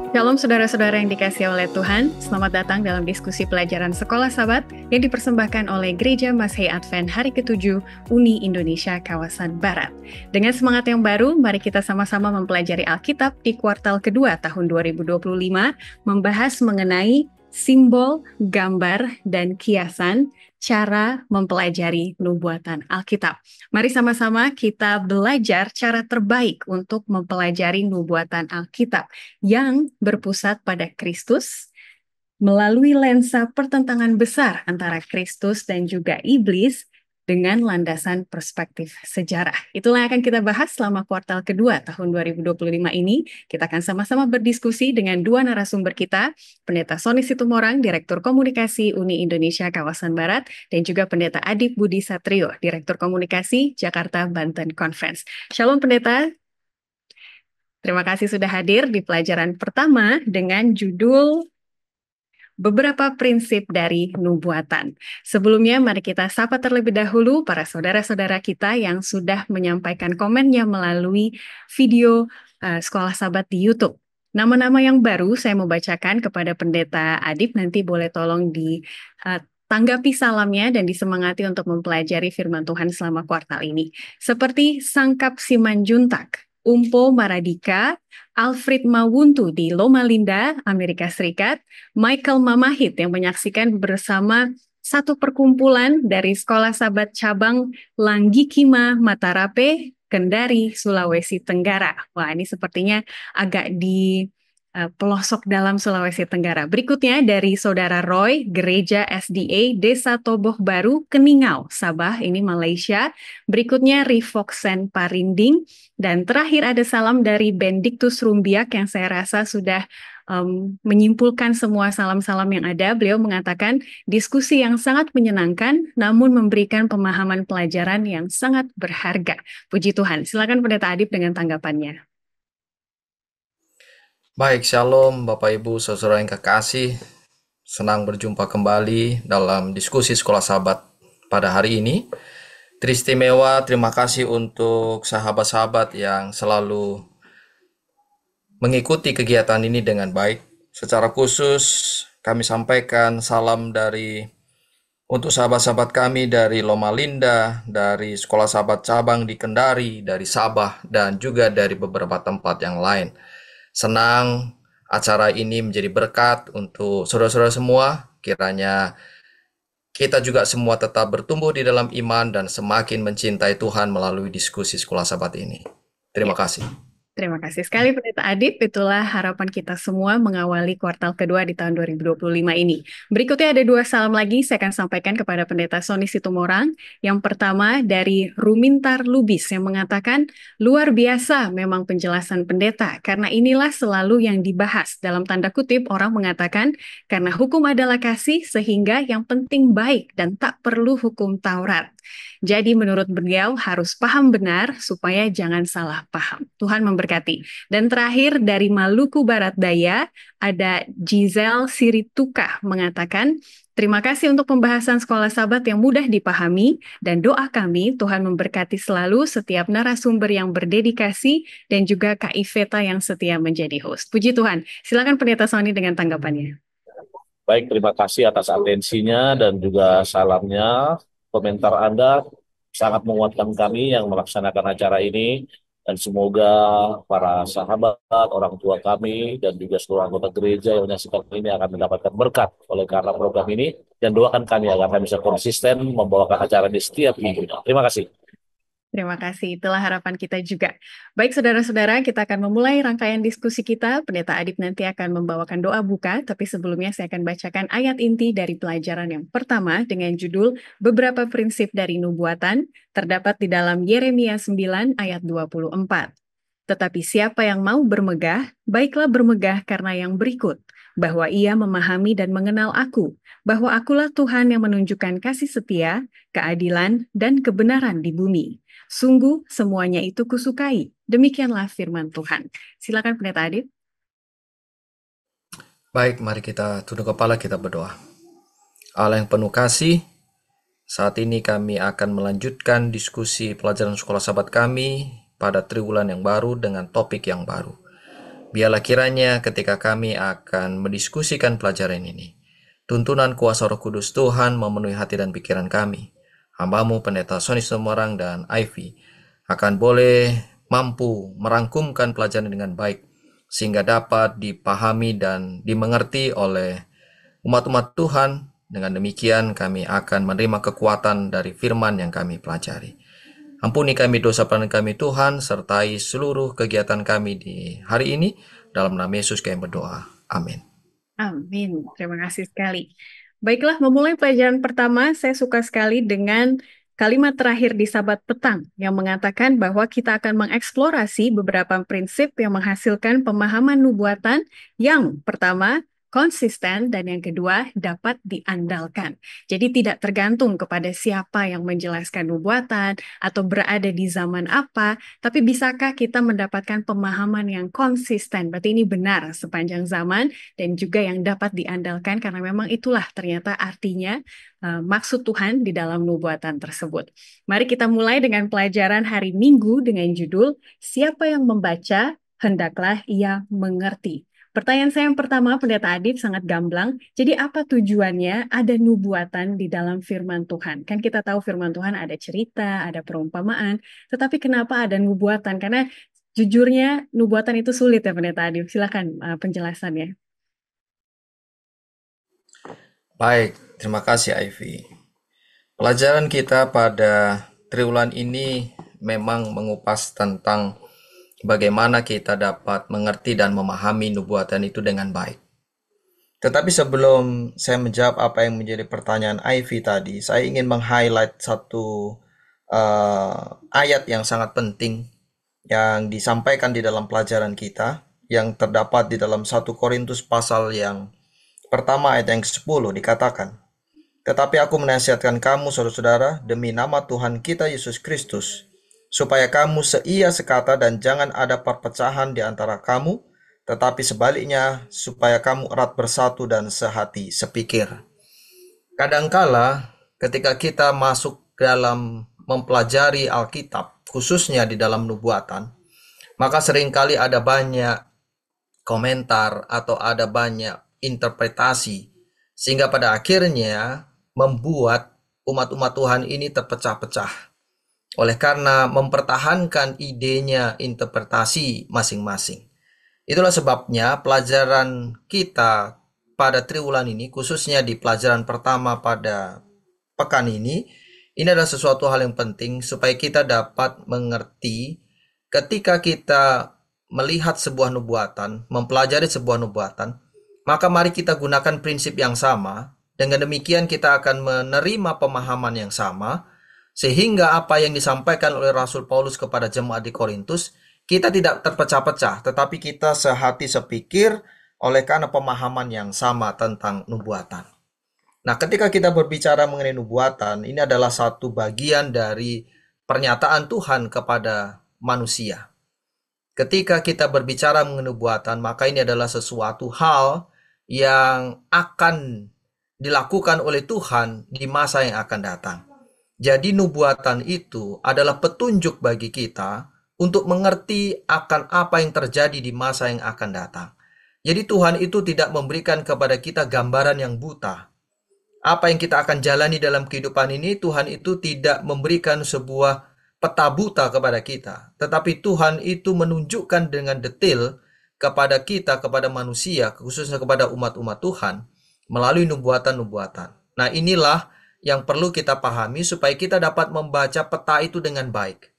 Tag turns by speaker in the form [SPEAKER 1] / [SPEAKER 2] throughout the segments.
[SPEAKER 1] Shalom saudara-saudara yang dikasihi oleh Tuhan, selamat datang dalam diskusi pelajaran Sekolah Sabat yang dipersembahkan oleh Gereja Masehi Advent Hari ke-7 Uni Indonesia Kawasan Barat. Dengan semangat yang baru, mari kita sama-sama mempelajari Alkitab di kuartal kedua tahun 2025, membahas mengenai simbol, gambar, dan kiasan cara mempelajari nubuatan Alkitab. Mari sama-sama kita belajar cara terbaik untuk mempelajari nubuatan Alkitab yang berpusat pada Kristus melalui lensa pertentangan besar antara Kristus dan juga iblis dengan landasan perspektif sejarah. Itulah yang akan kita bahas selama kuartal kedua tahun 2025 ini. Kita akan sama-sama berdiskusi dengan dua narasumber kita, Pendeta Sony Situmorang, Direktur Komunikasi Uni Indonesia Kawasan Barat, dan juga Pendeta Adip Budi Satrio, Direktur Komunikasi Jakarta Banten Conference. Shalom Pendeta. Terima kasih sudah hadir di pelajaran pertama dengan judul Beberapa Prinsip dari Nubuatan. Sebelumnya, mari kita sapa terlebih dahulu para saudara-saudara kita yang sudah menyampaikan komennya melalui video Sekolah Sabat di YouTube. Nama-nama yang baru saya mau bacakan kepada Pendeta Adip, nanti boleh tolong tanggapi salamnya dan disemangati untuk mempelajari firman Tuhan selama kuartal ini. Seperti Sangkap Simanjuntak, Umpo Maradika, Alfred Mawuntu di Loma Linda, Amerika Serikat, Michael Mamahit yang menyaksikan bersama satu perkumpulan dari Sekolah Sabat Cabang Langgikima Matarape, Kendari, Sulawesi Tenggara. Wah, ini sepertinya agak di pelosok dalam Sulawesi Tenggara. Berikutnya dari Saudara Roy, Gereja SDA Desa Toboh Baru, Keningau, Sabah, ini Malaysia. Berikutnya Rifoksen Parinding. Dan terakhir ada salam dari Benediktus Rumbiak yang saya rasa sudah menyimpulkan semua salam-salam yang ada. Beliau mengatakan diskusi yang sangat menyenangkan namun memberikan pemahaman pelajaran yang sangat berharga. Puji Tuhan. Silakan Pendeta Adip dengan tanggapannya.
[SPEAKER 2] Baik, shalom Bapak Ibu, saudara yang kekasih. Senang berjumpa kembali dalam diskusi Sekolah Sabat pada hari ini. Teristimewa, terima kasih untuk sahabat-sahabat yang selalu mengikuti kegiatan ini dengan baik. Secara khusus, kami sampaikan salam untuk sahabat-sahabat kami dari Loma Linda, dari Sekolah Sabat Cabang di Kendari, dari Sabah, dan juga dari beberapa tempat yang lain. Senang acara ini menjadi berkat untuk saudara-saudara semua. Kiranya kita juga semua tetap bertumbuh di dalam iman dan semakin mencintai Tuhan melalui diskusi Sekolah Sabat ini. Terima kasih.
[SPEAKER 1] Terima kasih sekali Pendeta Adip, itulah harapan kita semua mengawali kuartal kedua di tahun 2025 ini. Berikutnya ada dua salam lagi saya akan sampaikan kepada Pendeta Sony Situmorang. Yang pertama dari Rumintar Lubis yang mengatakan, luar biasa memang penjelasan pendeta, karena inilah selalu yang dibahas. Dalam tanda kutip orang mengatakan, karena hukum adalah kasih sehingga yang penting baik dan tak perlu hukum Taurat. Jadi menurut beliau harus paham benar supaya jangan salah paham. Tuhan memberkati. Dan terakhir dari Maluku Barat Daya ada Giselle Sirituka mengatakan, terima kasih untuk pembahasan Sekolah Sabat yang mudah dipahami dan doa kami Tuhan memberkati selalu setiap narasumber yang berdedikasi dan juga Kak Iveta yang setia menjadi host. Puji Tuhan. Silakan Pendeta Sony dengan tanggapannya.
[SPEAKER 3] Baik, terima kasih atas atensinya dan juga salamnya. Komentar Anda sangat menguatkan kami yang melaksanakan acara ini, dan semoga para sahabat, orang tua kami, dan juga seluruh anggota gereja yang menyaksikan ini akan mendapatkan berkat oleh karena program ini, dan doakan kami agar kami bisa konsisten membawakan acara di setiap minggunya. Terima kasih.
[SPEAKER 1] Terima kasih, itulah harapan kita juga. Baik saudara-saudara, kita akan memulai rangkaian diskusi kita. Pendeta Adip nanti akan membawakan doa buka, tapi sebelumnya saya akan bacakan ayat inti dari pelajaran yang pertama dengan judul Beberapa Prinsip dari Nubuatan, terdapat di dalam Yeremia 9 ayat 24. Tetapi siapa yang mau bermegah, baiklah bermegah karena yang berikut, bahwa ia memahami dan mengenal aku, bahwa akulah Tuhan yang menunjukkan kasih setia, keadilan, dan kebenaran di bumi. Sungguh semuanya itu kusukai. Demikianlah firman Tuhan. Silakan Pendeta Adip.
[SPEAKER 2] Baik, mari kita tunduk kepala, kita berdoa. Allah yang penuh kasih, saat ini kami akan melanjutkan diskusi pelajaran Sekolah Sabat kami pada triwulan yang baru dengan topik yang baru. Biarlah kiranya ketika kami akan mendiskusikan pelajaran ini, tuntunan kuasa Roh Kudus Tuhan memenuhi hati dan pikiran kami. Hamba-Mu Pendeta Sony Semarang dan Ivy akan boleh mampu merangkumkan pelajaran dengan baik, sehingga dapat dipahami dan dimengerti oleh umat-umat Tuhan. Dengan demikian kami akan menerima kekuatan dari firman yang kami pelajari. Ampuni kami dosa pelanggaran kami Tuhan, sertai seluruh kegiatan kami di hari ini. Dalam nama Yesus kami berdoa. Amin.
[SPEAKER 1] Amin. Terima kasih sekali. Baiklah, memulai pelajaran pertama, saya suka sekali dengan kalimat terakhir di Sabat Petang yang mengatakan bahwa kita akan mengeksplorasi beberapa prinsip yang menghasilkan pemahaman nubuatan yang pertama, konsisten, dan yang kedua, dapat diandalkan. Jadi tidak tergantung kepada siapa yang menjelaskan nubuatan atau berada di zaman apa, tapi bisakah kita mendapatkan pemahaman yang konsisten? Berarti ini benar sepanjang zaman dan juga yang dapat diandalkan karena memang itulah ternyata artinya maksud Tuhan di dalam nubuatan tersebut. Mari kita mulai dengan pelajaran hari Minggu dengan judul Siapa yang membaca, hendaklah ia mengerti. Pertanyaan saya yang pertama, Pendeta Adib, sangat gamblang. Jadi apa tujuannya ada nubuatan di dalam firman Tuhan? Kan kita tahu firman Tuhan ada cerita, ada perumpamaan, tetapi kenapa ada nubuatan? Karena jujurnya nubuatan itu sulit ya Pendeta Adib. Silakan penjelasannya.
[SPEAKER 2] Baik, terima kasih Ivy. Pelajaran kita pada triwulan ini memang mengupas tentang bagaimana kita dapat mengerti dan memahami nubuatan itu dengan baik. Tetapi sebelum saya menjawab apa yang menjadi pertanyaan Ivy tadi, saya ingin meng-highlight satu ayat yang sangat penting yang disampaikan di dalam pelajaran kita, yang terdapat di dalam 1 Korintus pasal yang pertama ayat yang ke-10 dikatakan, "Tetapi aku menasihatkan kamu saudara-saudara demi nama Tuhan kita Yesus Kristus, supaya kamu seia sekata dan jangan ada perpecahan di antara kamu, tetapi sebaliknya supaya kamu erat bersatu dan sehati sepikir." Kadangkala ketika kita masuk dalam mempelajari Alkitab, khususnya di dalam nubuatan, maka seringkali ada banyak komentar atau ada banyak interpretasi, sehingga pada akhirnya membuat umat-umat Tuhan ini terpecah-pecah oleh karena mempertahankan idenya interpretasi masing-masing. Itulah sebabnya pelajaran kita pada triwulan ini, khususnya di pelajaran pertama pada pekan ini adalah sesuatu hal yang penting supaya kita dapat mengerti ketika kita melihat sebuah nubuatan, mempelajari sebuah nubuatan, maka mari kita gunakan prinsip yang sama. Dengan demikian kita akan menerima pemahaman yang sama, sehingga apa yang disampaikan oleh Rasul Paulus kepada jemaat di Korintus, kita tidak terpecah-pecah, tetapi kita sehati sepikir oleh karena pemahaman yang sama tentang nubuatan. Nah, ketika kita berbicara mengenai nubuatan, ini adalah satu bagian dari pernyataan Tuhan kepada manusia. Ketika kita berbicara mengenai nubuatan, maka ini adalah sesuatu hal yang akan dilakukan oleh Tuhan di masa yang akan datang. Jadi nubuatan itu adalah petunjuk bagi kita untuk mengerti akan apa yang terjadi di masa yang akan datang. Jadi Tuhan itu tidak memberikan kepada kita gambaran yang buta. Apa yang kita akan jalani dalam kehidupan ini, Tuhan itu tidak memberikan sebuah peta buta kepada kita. Tetapi Tuhan itu menunjukkan dengan detail kepada kita, kepada manusia, khususnya kepada umat-umat Tuhan, melalui nubuatan-nubuatan. Nah, inilah yang perlu kita pahami supaya kita dapat membaca peta itu dengan baik.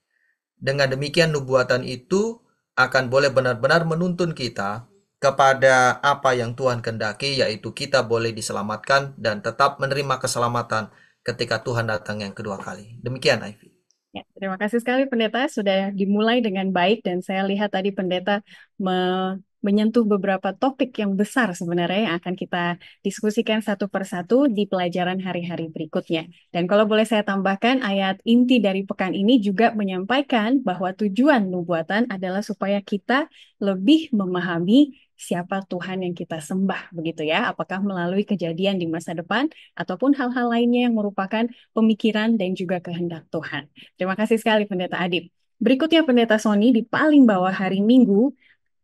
[SPEAKER 2] Dengan demikian nubuatan itu akan boleh benar-benar menuntun kita kepada apa yang Tuhan kehendaki, yaitu kita boleh diselamatkan dan tetap menerima keselamatan ketika Tuhan datang yang kedua kali. Demikian, Ivy.
[SPEAKER 1] Ya, terima kasih sekali Pendeta, sudah dimulai dengan baik dan saya lihat tadi Pendeta menyentuh beberapa topik yang besar sebenarnya yang akan kita diskusikan satu persatu di pelajaran hari-hari berikutnya. Dan kalau boleh saya tambahkan, ayat inti dari pekan ini juga menyampaikan bahwa tujuan nubuatan adalah supaya kita lebih memahami siapa Tuhan yang kita sembah, begitu ya. Apakah melalui kejadian di masa depan ataupun hal-hal lainnya yang merupakan pemikiran dan juga kehendak Tuhan. Terima kasih sekali Pendeta Adib. Berikutnya Pendeta Sony di paling bawah hari Minggu,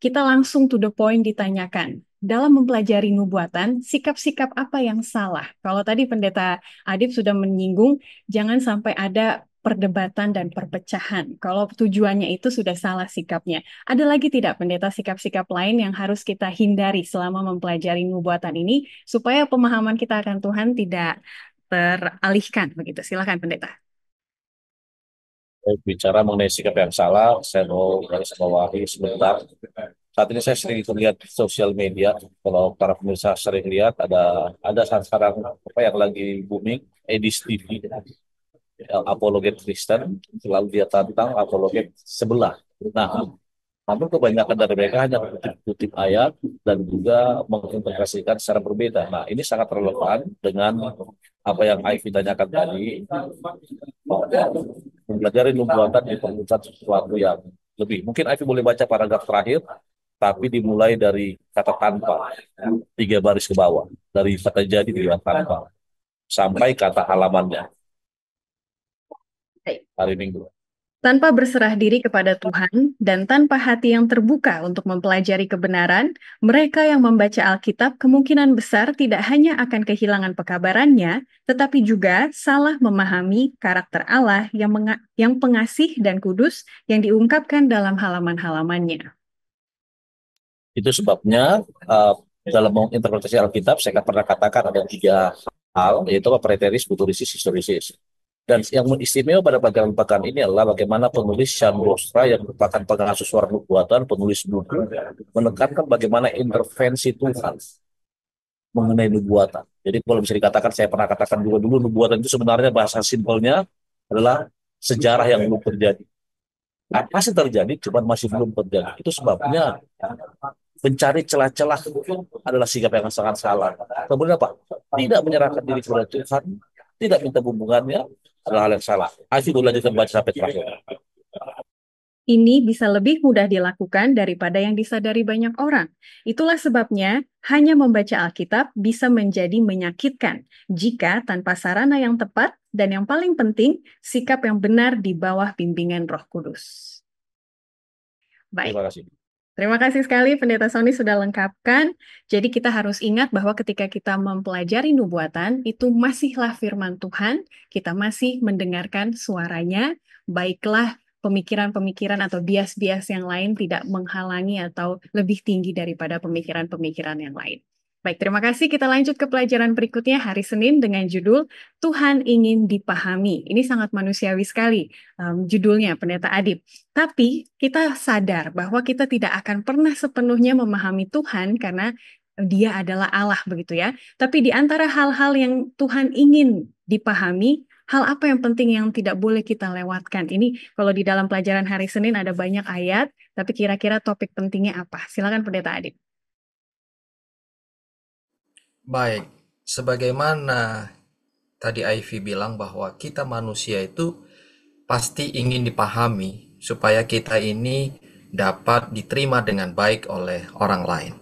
[SPEAKER 1] kita langsung to the point ditanyakan. Dalam mempelajari nubuatan, sikap-sikap apa yang salah? Kalau tadi Pendeta Adib sudah menyinggung, jangan sampai ada perdebatan dan perpecahan. Kalau tujuannya itu sudah salah sikapnya. Ada lagi tidak Pendeta sikap-sikap lain yang harus kita hindari selama mempelajari nubuatan ini supaya pemahaman kita akan Tuhan tidak teralihkan begitu. Silakan Pendeta.
[SPEAKER 3] Bicara mengenai sikap yang salah, saya mau garis bawahi sebentar. Saat ini saya sering lihat di sosial media, kalau para pemirsa sering lihat ada sekarang apa yang lagi booming, Edis TV, yang apologet Kristen, selalu dia tantang apologet sebelah. Nah, namun kebanyakan dari mereka hanya kutip-kutip ayat dan juga menginterpretasikan secara berbeda. Nah, ini sangat relevan dengan apa yang Ivy tanyakan tadi. Mempelajari nubuatan diperlukan sesuatu yang lebih. Mungkin Ivy boleh baca paragraf terakhir, tapi dimulai dari kata tanpa, 3 baris ke bawah. Dari kata jadi dengan tanpa, sampai kata halamannya hari Minggu.
[SPEAKER 1] Tanpa berserah diri kepada Tuhan dan tanpa hati yang terbuka untuk mempelajari kebenaran, mereka yang membaca Alkitab kemungkinan besar tidak hanya akan kehilangan pekabarannya, tetapi juga salah memahami karakter Allah yang pengasih dan kudus yang diungkapkan dalam halaman-halamannya.
[SPEAKER 3] Itu sebabnya dalam menginterpretasi Alkitab, saya pernah katakan ada 3 hal, yaitu preteris, futuristis, historisis. Dan yang istimewa pada bagian ini adalah bagaimana penulis Sean Bostra yang merupakan pengasuh suara nubuatan, penulis buku, menekankan bagaimana intervensi Tuhan mengenai nubuatan. Jadi kalau bisa dikatakan, saya pernah katakan juga dulu, nubuatan itu sebenarnya bahasa simpelnya adalah sejarah yang belum terjadi. Pasti terjadi, cuma masih belum terjadi. Itu sebabnya mencari celah-celah adalah sikap yang sangat salah. Kemudian apa? Tidak menyerahkan diri kepada Tuhan, tidak minta hubungannya, adalah hal yang salah. Asyik lanjutkan baca sampai terakhir.
[SPEAKER 1] Ini bisa lebih mudah dilakukan daripada yang disadari banyak orang. Itulah sebabnya hanya membaca Alkitab bisa menjadi menyakitkan jika tanpa sarana yang tepat dan yang paling penting, sikap yang benar di bawah bimbingan Roh Kudus. Baik.
[SPEAKER 3] Terima kasih.
[SPEAKER 1] Terima kasih sekali Pendeta Sony sudah lengkapkan. Jadi kita harus ingat bahwa ketika kita mempelajari nubuatan, itu masihlah firman Tuhan, kita masih mendengarkan suaranya, baiklah pemikiran-pemikiran atau bias-bias yang lain tidak menghalangi atau lebih tinggi daripada pemikiran-pemikiran yang lain. Baik, terima kasih. Kita lanjut ke pelajaran berikutnya hari Senin dengan judul Tuhan ingin dipahami. Ini sangat manusiawi sekali judulnya Pendeta Adib. Tapi kita sadar bahwa kita tidak akan pernah sepenuhnya memahami Tuhan karena Dia adalah Allah begitu ya. Tapi di antara hal-hal yang Tuhan ingin dipahami, hal apa yang penting yang tidak boleh kita lewatkan? Ini kalau di dalam pelajaran hari Senin ada banyak ayat, tapi kira-kira topik pentingnya apa? Silakan Pendeta Adib.
[SPEAKER 2] Baik, sebagaimana tadi Ivy bilang bahwa kita manusia itu pasti ingin dipahami supaya kita ini dapat diterima dengan baik oleh orang lain.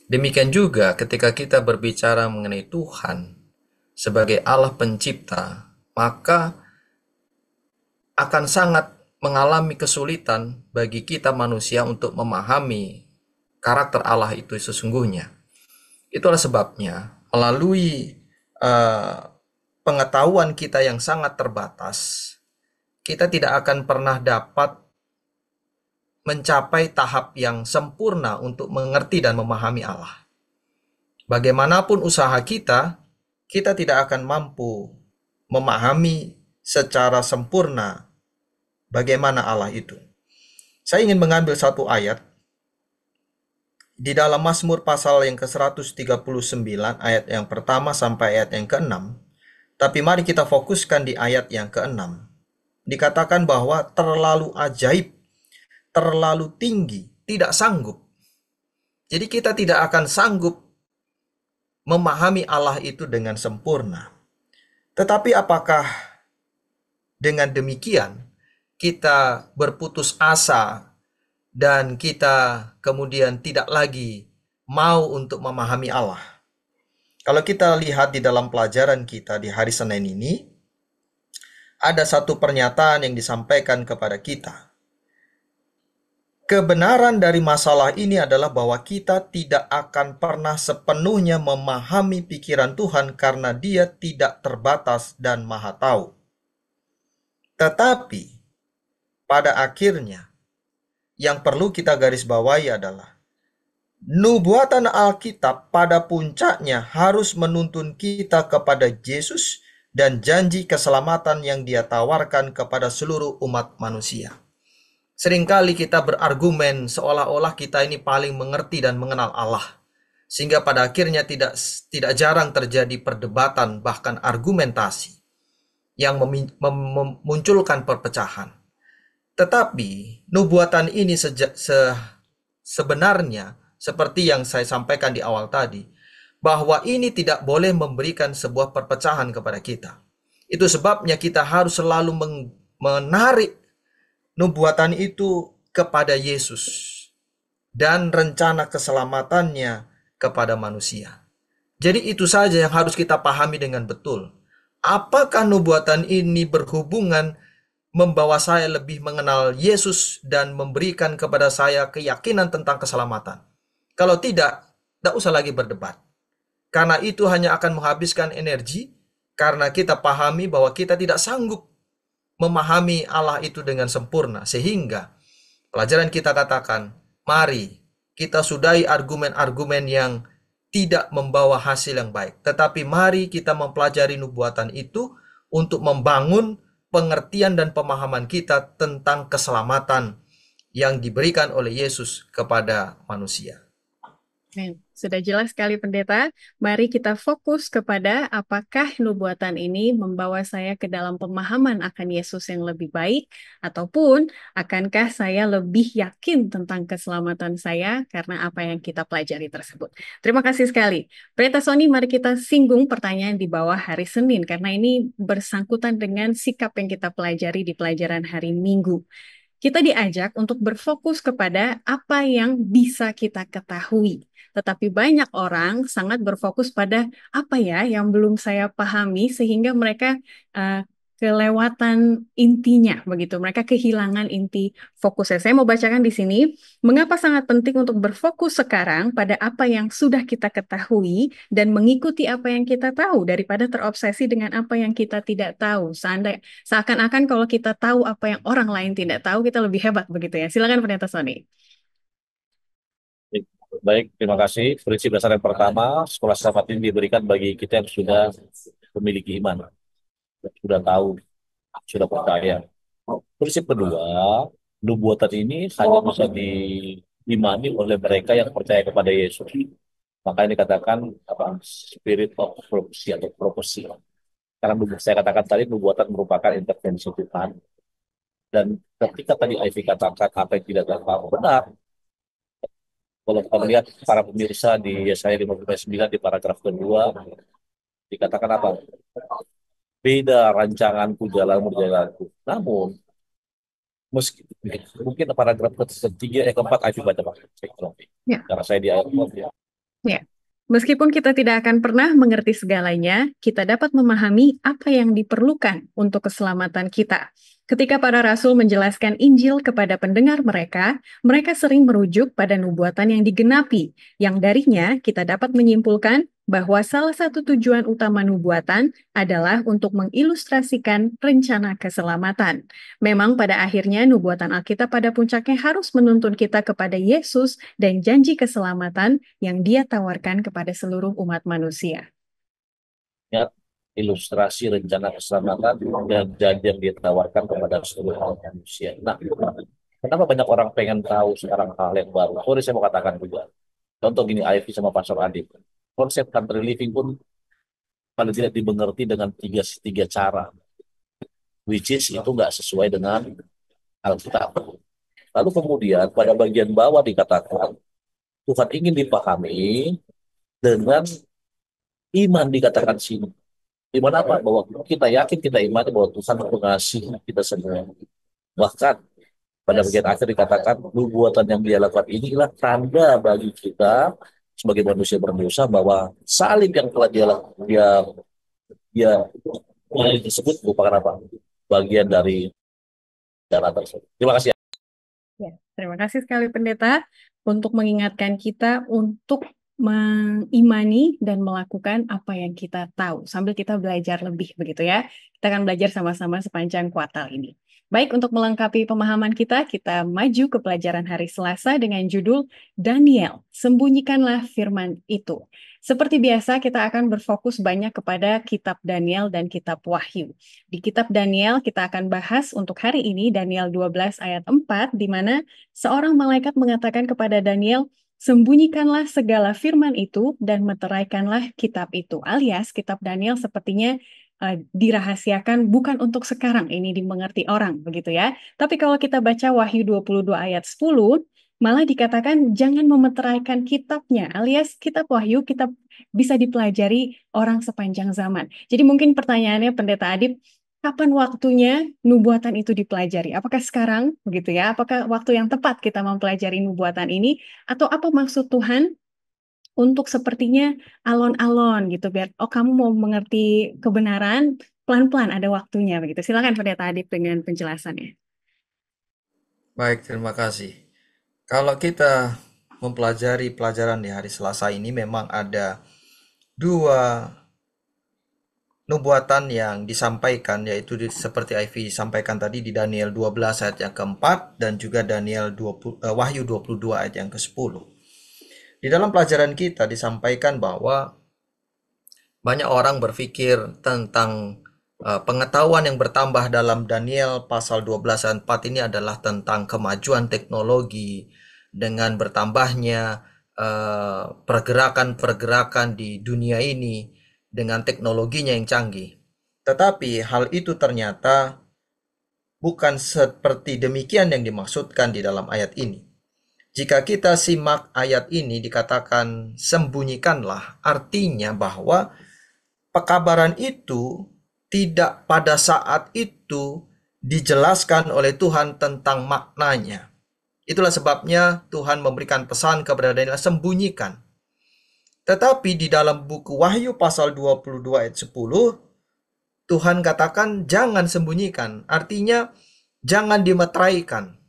[SPEAKER 2] Demikian juga ketika kita berbicara mengenai Tuhan sebagai Allah pencipta, maka akan sangat mengalami kesulitan bagi kita manusia untuk memahami karakter Allah itu sesungguhnya. Itulah sebabnya melalui pengetahuan kita yang sangat terbatas, kita tidak akan pernah dapat mencapai tahap yang sempurna untuk mengerti dan memahami Allah. Bagaimanapun usaha kita, kita tidak akan mampu memahami secara sempurna bagaimana Allah itu. Saya ingin mengambil satu ayat di dalam Mazmur pasal yang ke-139 ayat yang pertama sampai ayat yang ke-6. Tapi mari kita fokuskan di ayat yang ke-6. Dikatakan bahwa terlalu ajaib, terlalu tinggi, tidak sanggup. Jadi kita tidak akan sanggup memahami Allah itu dengan sempurna. Tetapi apakah dengan demikian kita berputus asa dan kita kemudian tidak lagi mau untuk memahami Allah? Kalau kita lihat di dalam pelajaran kita di hari Senin ini, ada satu pernyataan yang disampaikan kepada kita. kebenaran dari masalah ini adalah bahwa kita tidak akan pernah sepenuhnya memahami pikiran Tuhan karena Dia tidak terbatas dan maha tahu. Tetapi pada akhirnya yang perlu kita garis bawahi adalah nubuatan Alkitab pada puncaknya harus menuntun kita kepada Yesus dan janji keselamatan yang Dia tawarkan kepada seluruh umat manusia. Seringkali kita berargumen seolah-olah kita ini paling mengerti dan mengenal Allah. Sehingga pada akhirnya tidak jarang terjadi perdebatan bahkan argumentasi yang memunculkan perpecahan. Tetapi nubuatan ini sebenarnya seperti yang saya sampaikan di awal tadi, bahwa ini tidak boleh memberikan sebuah perpecahan kepada kita. Itu sebabnya kita harus selalu menarik nubuatan itu kepada Yesus dan rencana keselamatannya kepada manusia. Jadi itu saja yang harus kita pahami dengan betul. Apakah nubuatan ini berhubungan membawa saya lebih mengenal Yesus dan memberikan kepada saya keyakinan tentang keselamatan? Kalau tidak usah lagi berdebat. Karena itu hanya akan menghabiskan energi, karena kita pahami bahwa kita tidak sanggup memahami Allah itu dengan sempurna. Sehingga pelajaran kita katakan, mari kita sudahi argumen-argumen yang tidak membawa hasil yang baik. Tetapi mari kita mempelajari nubuatan itu untuk membangun pengertian dan pemahaman kita tentang keselamatan yang diberikan oleh Yesus kepada manusia.
[SPEAKER 1] Sudah jelas sekali pendeta, mari kita fokus kepada apakah nubuatan ini membawa saya ke dalam pemahaman akan Yesus yang lebih baik, ataupun akankah saya lebih yakin tentang keselamatan saya karena apa yang kita pelajari tersebut. Terima kasih sekali. Pendeta Sony, mari kita singgung pertanyaan di bawah hari Senin, karena ini bersangkutan dengan sikap yang kita pelajari di pelajaran hari Minggu. Kita diajak untuk berfokus kepada apa yang bisa kita ketahui. Tetapi banyak orang sangat berfokus pada apa ya yang belum saya pahami sehingga mereka kelewatan intinya begitu. Mereka kehilangan inti fokusnya. Saya mau bacakan di sini, mengapa sangat penting untuk berfokus sekarang pada apa yang sudah kita ketahui dan mengikuti apa yang kita tahu daripada terobsesi dengan apa yang kita tidak tahu. Seakan-akan kalau kita tahu apa yang orang lain tidak tahu, kita lebih hebat begitu ya. Silakan Pendeta Sony.
[SPEAKER 3] Baik, terima kasih. Prinsip dasar yang pertama, sekolah sahabat ini diberikan bagi kita yang sudah memiliki iman, sudah tahu, sudah percaya. Prinsip kedua, nubuatan ini hanya bisa diimani oleh mereka yang percaya kepada Yesus. Maka ini dikatakan spirit of prophecy atau prophecy. Karena saya katakan tadi, nubuatan merupakan intervensi Tuhan. Dan ketika tadi Ivy katakan apa yang tidak tahu benar, kalau kita melihat para pemirsa di Yesaya 59 di paragraf kedua, dikatakan apa? Beda rancanganku jalanmu jalanku. Namun, meski mungkin paragraf ketiga, keempat, Ivy baca Pak.
[SPEAKER 1] Ya.
[SPEAKER 3] Karena saya di ayat 4 ya.
[SPEAKER 1] Ya. Meskipun kita tidak akan pernah mengerti segalanya, kita dapat memahami apa yang diperlukan untuk keselamatan kita. Ketika para rasul menjelaskan Injil kepada pendengar mereka sering merujuk pada nubuatan yang digenapi, yang darinya kita dapat menyimpulkan bahwa salah satu tujuan utama nubuatan adalah untuk mengilustrasikan rencana keselamatan. Memang pada akhirnya nubuatan Alkitab pada puncaknya harus menuntun kita kepada Yesus dan janji keselamatan yang Dia tawarkan kepada seluruh umat manusia.
[SPEAKER 3] Ya, ilustrasi rencana keselamatan dan janji yang ditawarkan kepada seluruh umat manusia. Nah, kenapa banyak orang pengen tahu sekarang hal yang baru? Sorry, saya mau katakan juga. Contoh gini, Ivy sama Pastor Adi. Konsep country living pun paling tidak dimengerti dengan tiga cara. Which is itu nggak sesuai dengan Alkitab. Lalu kemudian pada bagian bawah dikatakan, Tuhan ingin dipahami dengan iman dikatakan sini. Iman apa? Bahwa kita yakin, kita imani bahwa Tuhan mengasihi kita semua. Bahkan pada bagian akhir dikatakan nubuatan yang Dia lakukan inilah tanda bagi kita sebagai manusia berdosa bahwa salib yang telah dia tersebut merupakan apa? Bagian dari darah tersebut. Terima kasih.
[SPEAKER 1] Ya, terima kasih sekali Pendeta untuk mengingatkan kita untuk mengimani dan melakukan apa yang kita tahu sambil kita belajar lebih begitu ya. Kita akan belajar sama-sama sepanjang kuartal ini. Baik, untuk melengkapi pemahaman kita maju ke pelajaran hari Selasa dengan judul Daniel, sembunyikanlah firman itu. Seperti biasa, kita akan berfokus banyak kepada kitab Daniel dan kitab Wahyu. Di kitab Daniel, kita akan bahas untuk hari ini Daniel 12 ayat 4, di mana seorang malaikat mengatakan kepada Daniel, sembunyikanlah segala firman itu dan meteraikanlah kitab itu. Alias, kitab Daniel sepertinya dirahasiakan bukan untuk sekarang, ini dimengerti orang, begitu ya. Tapi kalau kita baca Wahyu 22 ayat 10, malah dikatakan jangan memeteraikan kitabnya, alias kitab Wahyu, kitab bisa dipelajari orang sepanjang zaman. Jadi mungkin pertanyaannya Pendeta Adib, kapan waktunya nubuatan itu dipelajari? Apakah sekarang, begitu ya? Apakah waktu yang tepat kita mempelajari nubuatan ini? Atau apa maksud Tuhan untuk sepertinya alon-alon gitu, biar kamu mau mengerti kebenaran, pelan-pelan ada waktunya begitu. Silakan Pendeta Adib dengan penjelasannya.
[SPEAKER 2] Baik, terima kasih. Kalau kita mempelajari pelajaran di hari Selasa ini memang ada dua nubuatan yang disampaikan, yaitu seperti Ivy sampaikan tadi di Daniel 12 ayat yang keempat dan juga Wahyu 22 ayat yang ke-10. Di dalam pelajaran kita disampaikan bahwa banyak orang berpikir tentang pengetahuan yang bertambah dalam Daniel pasal 12 ayat 4 ini adalah tentang kemajuan teknologi dengan bertambahnya pergerakan-pergerakan di dunia ini dengan teknologinya yang canggih. Tetapi hal itu ternyata bukan seperti demikian yang dimaksudkan di dalam ayat ini. Jika kita simak ayat ini dikatakan sembunyikanlah, artinya bahwa pekabaran itu tidak pada saat itu dijelaskan oleh Tuhan tentang maknanya. Itulah sebabnya Tuhan memberikan pesan kepada Daniel, sembunyikan. Tetapi di dalam buku Wahyu pasal 22 ayat 10, Tuhan katakan jangan sembunyikan. Artinya jangan dimeteraikan.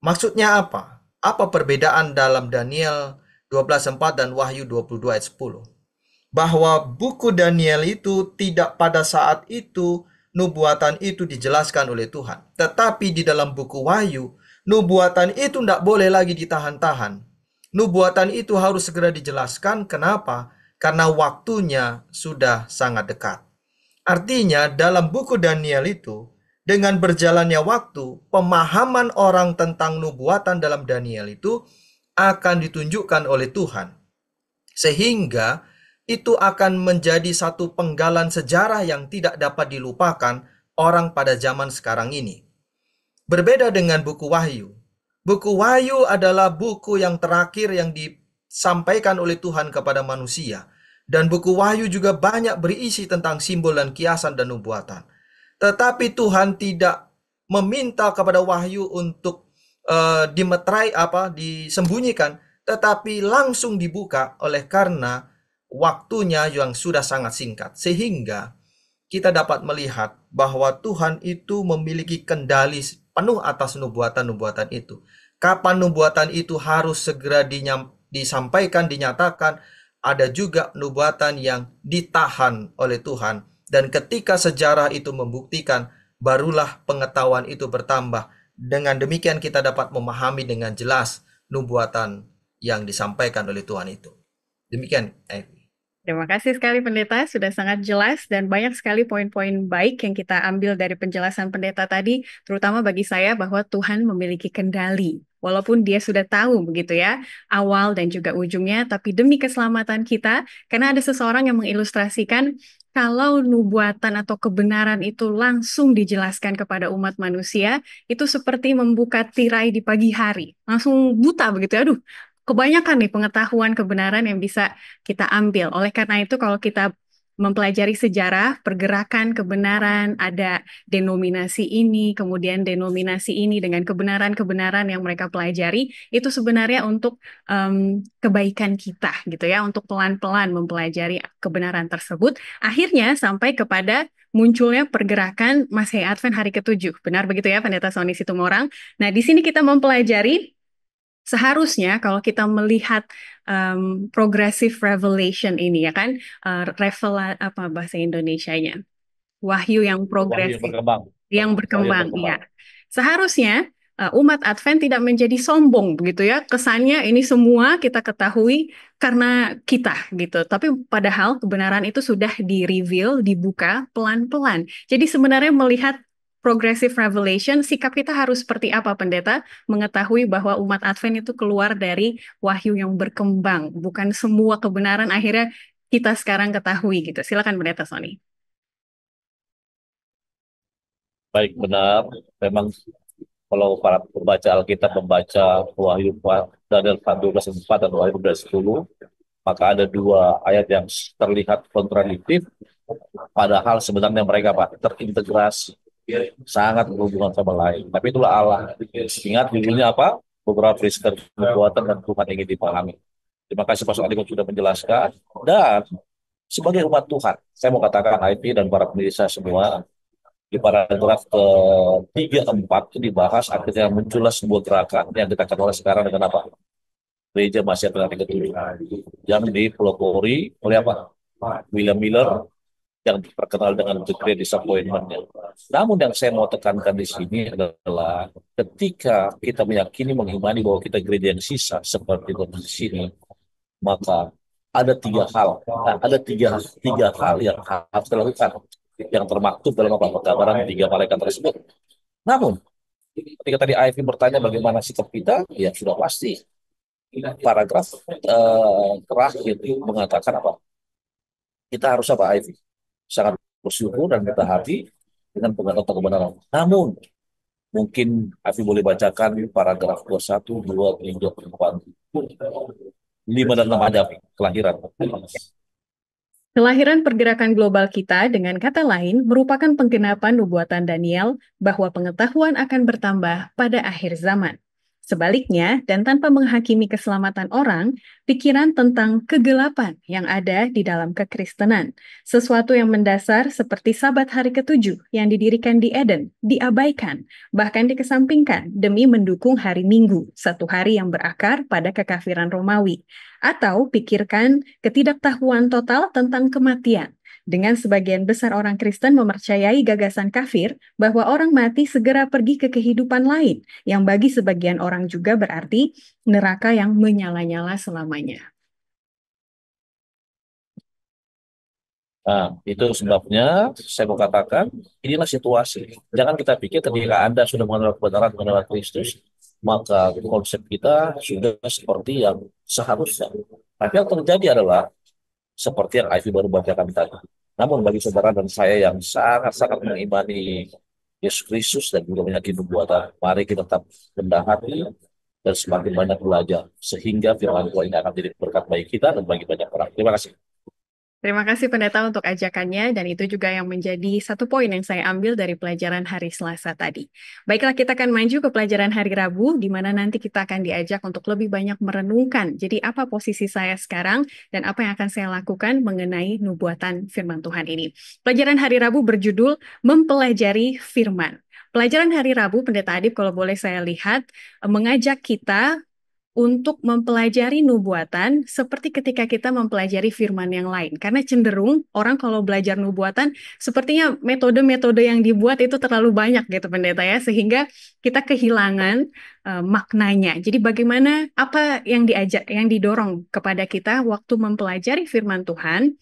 [SPEAKER 2] Maksudnya apa? Apa perbedaan dalam Daniel 12:4 dan Wahyu 22 ayat 10? Bahwa buku Daniel itu tidak pada saat itu nubuatan itu dijelaskan oleh Tuhan. Tetapi di dalam buku Wahyu, nubuatan itu tidak boleh lagi ditahan-tahan. Nubuatan itu harus segera dijelaskan. Kenapa? Karena waktunya sudah sangat dekat. Artinya dalam buku Daniel itu, dengan berjalannya waktu, pemahaman orang tentang nubuatan dalam Daniel itu akan ditunjukkan oleh Tuhan. Sehingga itu akan menjadi satu penggalan sejarah yang tidak dapat dilupakan orang pada zaman sekarang ini. Berbeda dengan buku Wahyu. Buku Wahyu adalah buku yang terakhir yang disampaikan oleh Tuhan kepada manusia. Dan buku Wahyu juga banyak berisi tentang simbol dan kiasan dan nubuatan. Tetapi Tuhan tidak meminta kepada Wahyu untuk disembunyikan, tetapi langsung dibuka oleh karena waktunya yang sudah sangat singkat. Sehingga kita dapat melihat bahwa Tuhan itu memiliki kendali penuh atas nubuatan-nubuatan itu. Kapan nubuatan itu harus segera disampaikan, dinyatakan. Ada juga nubuatan yang ditahan oleh Tuhan. Dan ketika sejarah itu membuktikan, barulah pengetahuan itu bertambah. Dengan demikian kita dapat memahami dengan jelas nubuatan yang disampaikan oleh Tuhan itu. Demikian,
[SPEAKER 1] Terima kasih sekali Pendeta, sudah sangat jelas dan banyak sekali poin-poin baik yang kita ambil dari penjelasan Pendeta tadi, terutama bagi saya bahwa Tuhan memiliki kendali. Walaupun dia sudah tahu begitu ya, awal dan juga ujungnya, tapi demi keselamatan kita, karena ada seseorang yang mengilustrasikan kalau nubuatan atau kebenaran itu langsung dijelaskan kepada umat manusia, itu seperti membuka tirai di pagi hari, langsung buta begitu ya, aduh. Kebanyakan nih pengetahuan kebenaran yang bisa kita ambil. Oleh karena itu kalau kita mempelajari sejarah, pergerakan, kebenaran, ada denominasi ini, kemudian denominasi ini dengan kebenaran-kebenaran yang mereka pelajari, itu sebenarnya untuk kebaikan kita gitu ya, untuk pelan-pelan mempelajari kebenaran tersebut, akhirnya sampai kepada munculnya pergerakan Masehi Advent hari ke-7. Benar begitu ya, Pendeta Sony Situmorang? Nah, di sini kita mempelajari seharusnya kalau kita melihat progressive revelation ini ya kan, apa bahasa Indonesianya? Wahyu yang
[SPEAKER 3] Wahyu yang
[SPEAKER 1] progresif,
[SPEAKER 3] berkembang.
[SPEAKER 1] yang
[SPEAKER 3] Wahyu yang
[SPEAKER 1] berkembang,
[SPEAKER 3] berkembang.
[SPEAKER 1] ya. Seharusnya umat Advent tidak menjadi sombong begitu ya. Kesannya ini semua kita ketahui karena kita gitu. Tapi padahal kebenaran itu sudah di-reveal, dibuka pelan-pelan. Jadi sebenarnya melihat progressive revelation, sikap kita harus seperti apa, Pendeta? Mengetahui bahwa umat Advent itu keluar dari wahyu yang berkembang. Bukan semua kebenaran akhirnya kita sekarang ketahui gitu. Silakan Pendeta Sony.
[SPEAKER 3] Baik, benar. Memang kalau para pembaca Alkitab membaca Wahyu Daniel 12:4 dan Wahyu 12:10, maka ada dua ayat yang terlihat kontradiktif, padahal sebenarnya mereka Pak terintegrasi, sangat berhubungan sama lain. Tapi itulah Allah. Ingat judulnya apa? Beberapa peristiwa kekuatan dan Tuhan ingin dipahami. Terima kasih Pastor Adik sudah menjelaskan. Dan sebagai umat Tuhan, saya mau katakan IT dan para pemirsa semua, di paragraf ke-3-4 itu dibahas akhirnya muncullah sebuah gerakan yang kita kenal sekarang dengan apa? Gereja Masih Advent Ketujuh yang dipelopori oleh apa? William Miller yang terkenal dengan The Great Disappointment-nya. Namun yang saya mau tekankan di sini adalah ketika kita meyakini mengimani bahwa kita gereja yang sisa seperti di sini, maka ada tiga hal yang harus dilakukan yang termaktub dalam apa penggambaran tiga malaikat tersebut. Namun ketika tadi Ivy bertanya bagaimana sikap kita, ya sudah pasti paragraf terakhir mengatakan apa? Kita harus apa Ivy? Sangat bersyukur dan kita hati dengan pengetahuan kebenaran. Namun mungkin Ivy boleh bacakan paragraf 21, 2, 3, 4, 5 dan 6 ada kelahiran.
[SPEAKER 1] Kelahiran pergerakan global kita, dengan kata lain, merupakan penggenapan nubuatan Daniel bahwa pengetahuan akan bertambah pada akhir zaman. Sebaliknya, dan tanpa menghakimi keselamatan orang, pikiran tentang kegelapan yang ada di dalam kekristenan, sesuatu yang mendasar seperti Sabat hari ke-7 yang didirikan di Eden, diabaikan, bahkan dikesampingkan demi mendukung hari Minggu, satu hari yang berakar pada kekafiran Romawi. Atau pikirkan ketidaktahuan total tentang kematian. Dengan sebagian besar orang Kristen mempercayai gagasan kafir bahwa orang mati segera pergi ke kehidupan lain, yang bagi sebagian orang juga berarti neraka yang menyala-nyala selamanya.
[SPEAKER 3] Nah, itu sebabnya saya mau katakan, inilah situasi. Jangan kita pikir ketika Anda sudah mengenal kebenaran mengenal Kristus, maka konsep kita sudah seperti yang seharusnya. Tapi yang terjadi adalah seperti yang Ivy baru bacakan tadi. Namun bagi saudara dan saya yang sangat-sangat mengimani Yesus Kristus dan juga meyakini nubuatan, mari kita tetap rendah hati dan semakin banyak belajar sehingga firman Tuhan ini akan jadi berkat bagi kita dan bagi banyak orang. Terima kasih.
[SPEAKER 1] Terima kasih Pendeta untuk ajakannya, dan itu juga yang menjadi satu poin yang saya ambil dari pelajaran hari Selasa tadi. Baiklah, kita akan maju ke pelajaran hari Rabu, di mana nanti kita akan diajak untuk lebih banyak merenungkan. Jadi apa posisi saya sekarang, dan apa yang akan saya lakukan mengenai nubuatan firman Tuhan ini. Pelajaran hari Rabu berjudul Mempelajari Firman. Pelajaran hari Rabu, Pendeta Adib, kalau boleh saya lihat, mengajak kita untuk mempelajari nubuatan seperti ketika kita mempelajari firman yang lain. Karena cenderung orang kalau belajar nubuatan, sepertinya metode-metode yang dibuat itu terlalu banyak gitu Pendeta ya, sehingga kita kehilangan maknanya. Jadi bagaimana, apa yang yang didorong kepada kita waktu mempelajari firman Tuhan,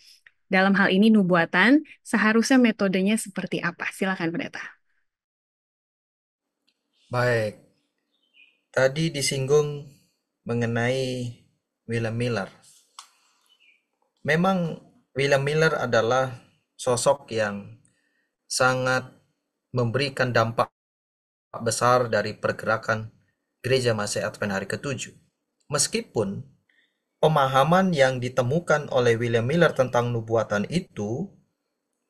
[SPEAKER 1] dalam hal ini nubuatan, seharusnya metodenya seperti apa? Silakan Pendeta.
[SPEAKER 2] Baik, tadi disinggung mengenai William Miller. Memang William Miller adalah sosok yang sangat memberikan dampak besar dari pergerakan Gereja Masih Advent hari ke-7. Meskipun pemahaman yang ditemukan oleh William Miller tentang nubuatan itu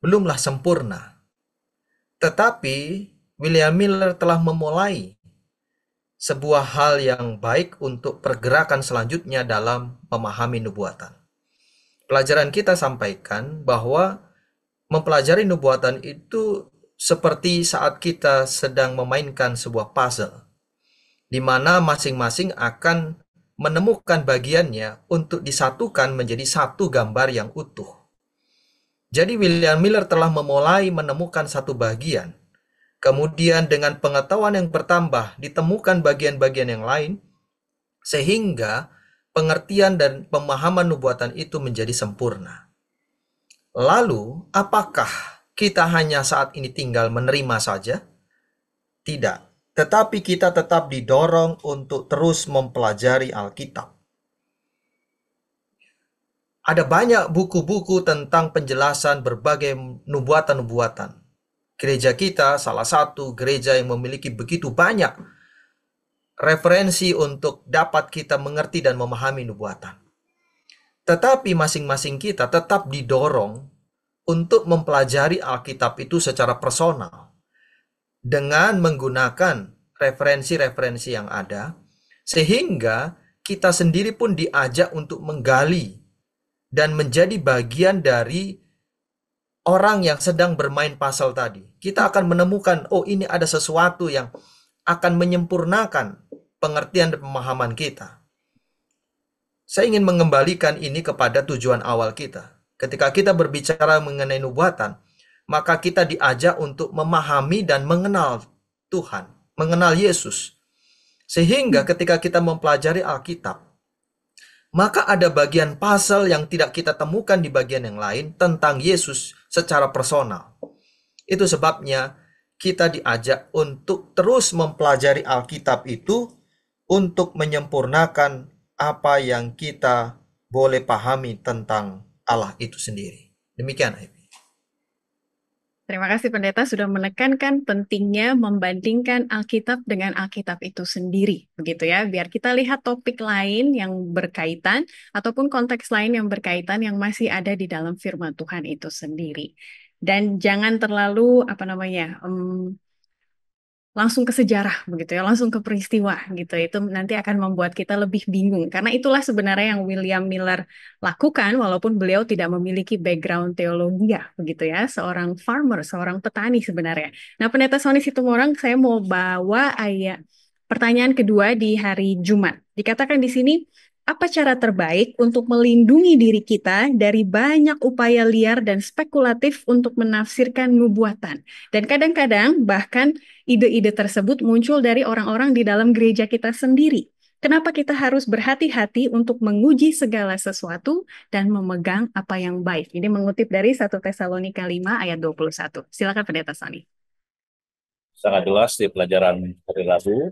[SPEAKER 2] belumlah sempurna. Tetapi William Miller telah memulai sebuah hal yang baik untuk pergerakan selanjutnya dalam memahami nubuatan. Pelajaran kita sampaikan bahwa mempelajari nubuatan itu seperti saat kita sedang memainkan sebuah puzzle, di mana masing-masing akan menemukan bagiannya untuk disatukan menjadi satu gambar yang utuh. Jadi William Miller telah memulai menemukan satu bagian. Kemudian dengan pengetahuan yang bertambah, ditemukan bagian-bagian yang lain, sehingga pengertian dan pemahaman nubuatan itu menjadi sempurna. Lalu, apakah kita hanya saat ini tinggal menerima saja? Tidak. Tetapi kita tetap didorong untuk terus mempelajari Alkitab. Ada banyak buku-buku tentang penjelasan berbagai nubuatan-nubuatan. Gereja kita salah satu gereja yang memiliki begitu banyak referensi untuk dapat kita mengerti dan memahami nubuatan. Tetapi masing-masing kita tetap didorong untuk mempelajari Alkitab itu secara personal dengan menggunakan referensi-referensi yang ada, sehingga kita sendiri pun diajak untuk menggali dan menjadi bagian dari orang yang sedang bermain puzzle tadi. Kita akan menemukan, oh ini ada sesuatu yang akan menyempurnakan pengertian dan pemahaman kita. Saya ingin mengembalikan ini kepada tujuan awal kita. Ketika kita berbicara mengenai nubuatan, maka kita diajak untuk memahami dan mengenal Tuhan, mengenal Yesus. Sehingga ketika kita mempelajari Alkitab, maka ada bagian puzzle yang tidak kita temukan di bagian yang lain tentang Yesus secara personal. Itu sebabnya kita diajak untuk terus mempelajari Alkitab itu untuk menyempurnakan apa yang kita boleh pahami tentang Allah itu sendiri. Demikian, Ivy.
[SPEAKER 1] Terima kasih Pendeta sudah menekankan pentingnya membandingkan Alkitab dengan Alkitab itu sendiri, begitu ya. Biar kita lihat topik lain yang berkaitan ataupun konteks lain yang berkaitan yang masih ada di dalam firman Tuhan itu sendiri. Dan jangan terlalu langsung ke sejarah begitu ya, langsung ke peristiwa gitu. Itu nanti akan membuat kita lebih bingung karena itulah sebenarnya yang William Miller lakukan walaupun beliau tidak memiliki background teologi ya, begitu ya, seorang farmer, seorang petani sebenarnya. Nah, Pendeta Sony Situmorang, saya mau bawa pertanyaan kedua di hari Jumat. Dikatakan di sini, apa cara terbaik untuk melindungi diri kita dari banyak upaya liar dan spekulatif untuk menafsirkan nubuatan? Dan kadang-kadang bahkan ide-ide tersebut muncul dari orang-orang di dalam gereja kita sendiri. Kenapa kita harus berhati-hati untuk menguji segala sesuatu dan memegang apa yang baik? Ini mengutip dari 1 Tesalonika 5 ayat 21. Silakan Pendeta Sony.
[SPEAKER 3] Sangat jelas di pelajaran hari Rabu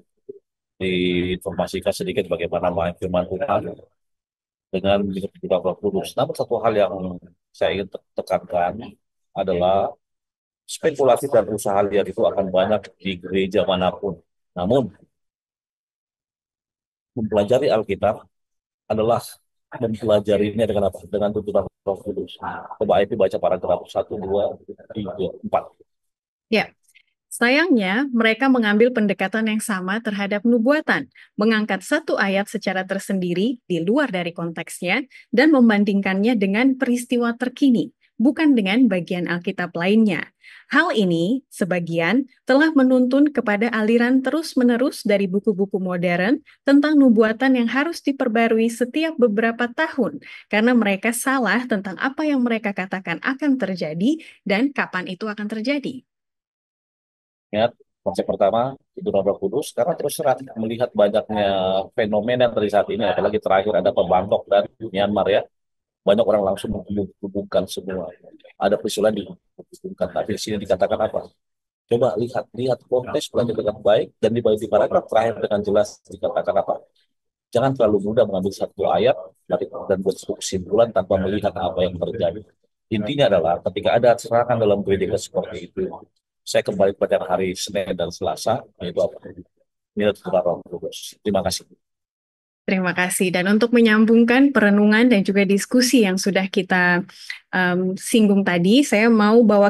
[SPEAKER 3] diinformasikan sedikit bagaimana firman Tuhan dengan juga Roh Kudus. Namun satu hal yang saya ingin tekankan adalah spekulasi dan usaha liar itu akan banyak di gereja manapun. Namun mempelajari Alkitab adalah mempelajarinya dengan apa? Dengan tuntunan Roh Kudus. Coba IP baca paragraf 1, 2, 3, 4.
[SPEAKER 1] Ya. Sayangnya, mereka mengambil pendekatan yang sama terhadap nubuatan, mengangkat satu ayat secara tersendiri di luar dari konteksnya, dan membandingkannya dengan peristiwa terkini, bukan dengan bagian Alkitab lainnya. Hal ini, sebagian, telah menuntun kepada aliran terus-menerus dari buku-buku modern tentang nubuatan yang harus diperbarui setiap beberapa tahun, karena mereka salah tentang apa yang mereka katakan akan terjadi dan kapan itu akan terjadi.
[SPEAKER 3] Ingat, konsep pertama itu Roh Kudus, karena terus terang melihat banyaknya fenomena dari saat ini, apalagi terakhir ada pembantok dari Myanmar ya, banyak orang langsung menghubungkan semua. Ada peristiwa dihubungkan, tapi di sini dikatakan apa? Coba lihat konteks, belajar dengan baik, dan di paragraf terakhir dengan jelas dikatakan apa? Jangan terlalu mudah mengambil satu ayat dan buat kesimpulan tanpa melihat apa yang terjadi. Intinya adalah ketika ada serangan dalam gereja seperti itu, saya kembali pada hari Senin dan Selasa, yaitu apa? Ini adalah Roh Kudus. Terima kasih.
[SPEAKER 1] Terima kasih. Dan untuk menyambungkan perenungan dan juga diskusi yang sudah kita singgung tadi, saya mau bawa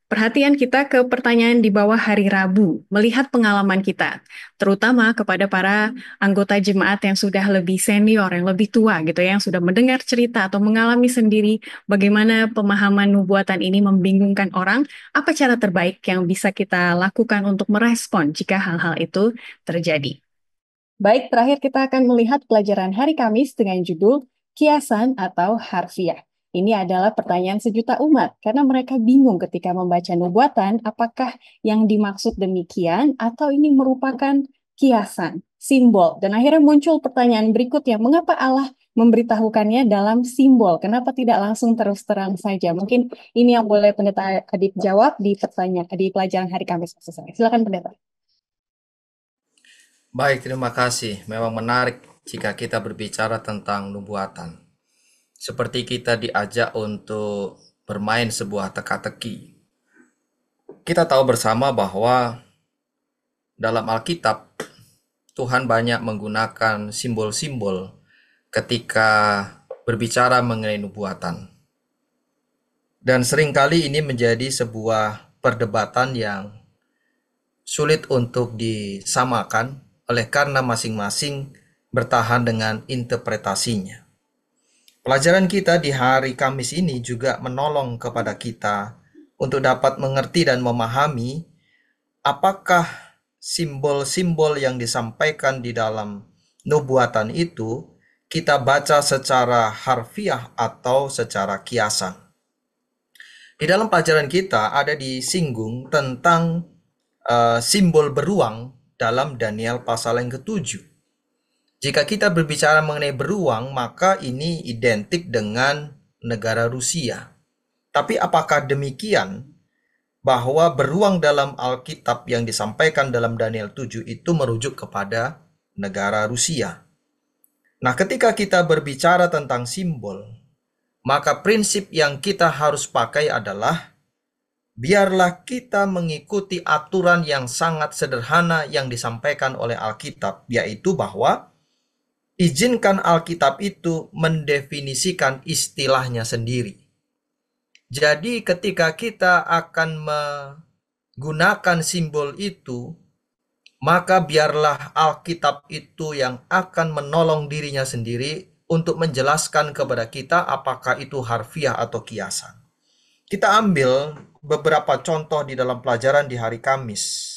[SPEAKER 1] perhatian kita ke pertanyaan di bawah hari Rabu, melihat pengalaman kita, terutama kepada para anggota jemaat yang sudah lebih senior, yang lebih tua gitu ya, yang sudah mendengar cerita atau mengalami sendiri bagaimana pemahaman nubuatan ini membingungkan orang, apa cara terbaik yang bisa kita lakukan untuk merespon jika hal-hal itu terjadi. Baik, terakhir kita akan melihat pelajaran hari Kamis dengan judul Kiasan atau Harfiah. Ini adalah pertanyaan sejuta umat, karena mereka bingung ketika membaca nubuatan, apakah yang dimaksud demikian atau ini merupakan kiasan, simbol. Dan akhirnya muncul pertanyaan berikutnya, mengapa Allah memberitahukannya dalam simbol? Kenapa tidak langsung terus terang saja? Mungkin ini yang boleh Pendeta Adib jawab di pelajaran hari Kamis. Silakan Pendeta.
[SPEAKER 2] Baik, terima kasih. Memang menarik jika kita berbicara tentang nubuatan. Seperti kita diajak untuk bermain sebuah teka-teki. Kita tahu bersama bahwa dalam Alkitab, Tuhan banyak menggunakan simbol-simbol ketika berbicara mengenai nubuatan. Dan seringkali ini menjadi sebuah perdebatan yang sulit untuk disamakan oleh karena masing-masing bertahan dengan interpretasinya. Pelajaran kita di hari Kamis ini juga menolong kepada kita untuk dapat mengerti dan memahami apakah simbol-simbol yang disampaikan di dalam nubuatan itu kita baca secara harfiah atau secara kiasan. Di dalam pelajaran kita ada disinggung tentang simbol beruang dalam Daniel pasal yang ke-7. Jika kita berbicara mengenai beruang, maka ini identik dengan negara Rusia. Tapi apakah demikian bahwa beruang dalam Alkitab yang disampaikan dalam Daniel 7 itu merujuk kepada negara Rusia? Nah, ketika kita berbicara tentang simbol, maka prinsip yang kita harus pakai adalah biarlah kita mengikuti aturan yang sangat sederhana yang disampaikan oleh Alkitab, yaitu bahwa izinkan Alkitab itu mendefinisikan istilahnya sendiri. Jadi ketika kita akan menggunakan simbol itu, maka biarlah Alkitab itu yang akan menolong dirinya sendiri untuk menjelaskan kepada kita apakah itu harfiah atau kiasan. Kita ambil beberapa contoh di dalam pelajaran di hari Kamis.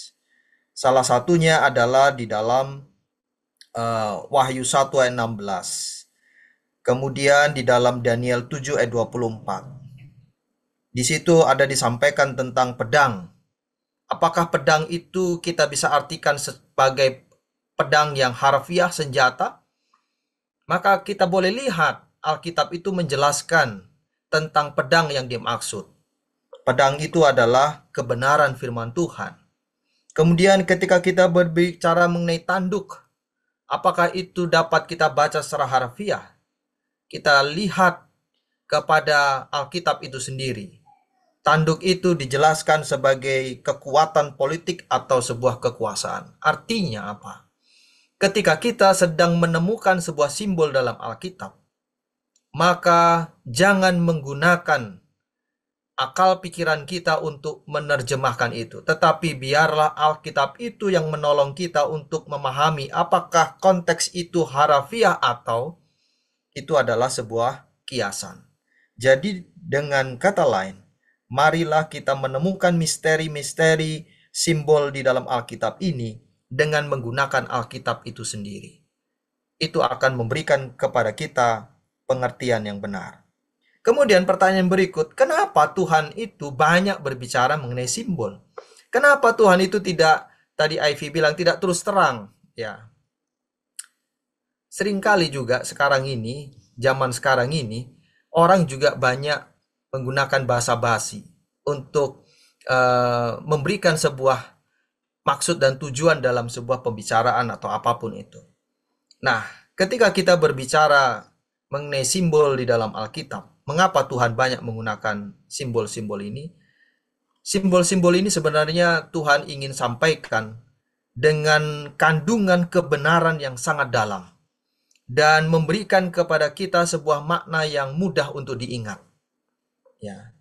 [SPEAKER 2] Salah satunya adalah di dalam Wahyu 1 ayat 16. Kemudian di dalam Daniel 7 ayat 24. Di situ ada disampaikan tentang pedang. Apakah pedang itu kita bisa artikan sebagai pedang yang harfiah, senjata? Maka kita boleh lihat Alkitab itu menjelaskan tentang pedang yang dimaksud. Pedang itu adalah kebenaran firman Tuhan. Kemudian ketika kita berbicara mengenai tanduk, apakah itu dapat kita baca secara harfiah? Kita lihat kepada Alkitab itu sendiri. Tanduk itu dijelaskan sebagai kekuatan politik atau sebuah kekuasaan. Artinya apa? Ketika kita sedang menemukan sebuah simbol dalam Alkitab, maka jangan menggunakan akal pikiran kita untuk menerjemahkan itu. Tetapi biarlah Alkitab itu yang menolong kita untuk memahami apakah konteks itu harafiah atau itu adalah sebuah kiasan. Jadi dengan kata lain, marilah kita menemukan misteri-misteri simbol di dalam Alkitab ini dengan menggunakan Alkitab itu sendiri. Itu akan memberikan kepada kita pengertian yang benar. Kemudian pertanyaan berikut, kenapa Tuhan itu banyak berbicara mengenai simbol? Kenapa Tuhan itu tidak, tadi Ivy bilang, tidak terus terang? Ya, seringkali juga sekarang ini, zaman sekarang ini, orang juga banyak menggunakan bahasa basi untuk memberikan sebuah maksud dan tujuan dalam sebuah pembicaraan atau apapun itu. Nah, ketika kita berbicara mengenai simbol di dalam Alkitab, mengapa Tuhan banyak menggunakan simbol-simbol ini? Simbol-simbol ini sebenarnya Tuhan ingin sampaikan dengan kandungan kebenaran yang sangat dalam. dan memberikan kepada kita sebuah makna yang mudah untuk diingat. Ya.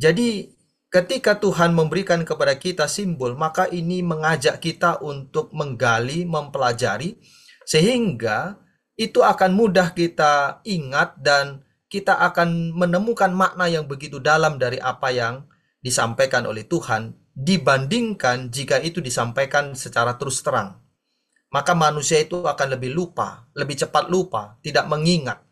[SPEAKER 2] Jadi ketika Tuhan memberikan kepada kita simbol, maka ini mengajak kita untuk menggali, mempelajari, sehingga itu akan mudah kita ingat dan kita akan menemukan makna yang begitu dalam dari apa yang disampaikan oleh Tuhan dibandingkan jika itu disampaikan secara terus terang. Maka manusia itu akan lebih lupa, lebih cepat lupa, tidak mengingat.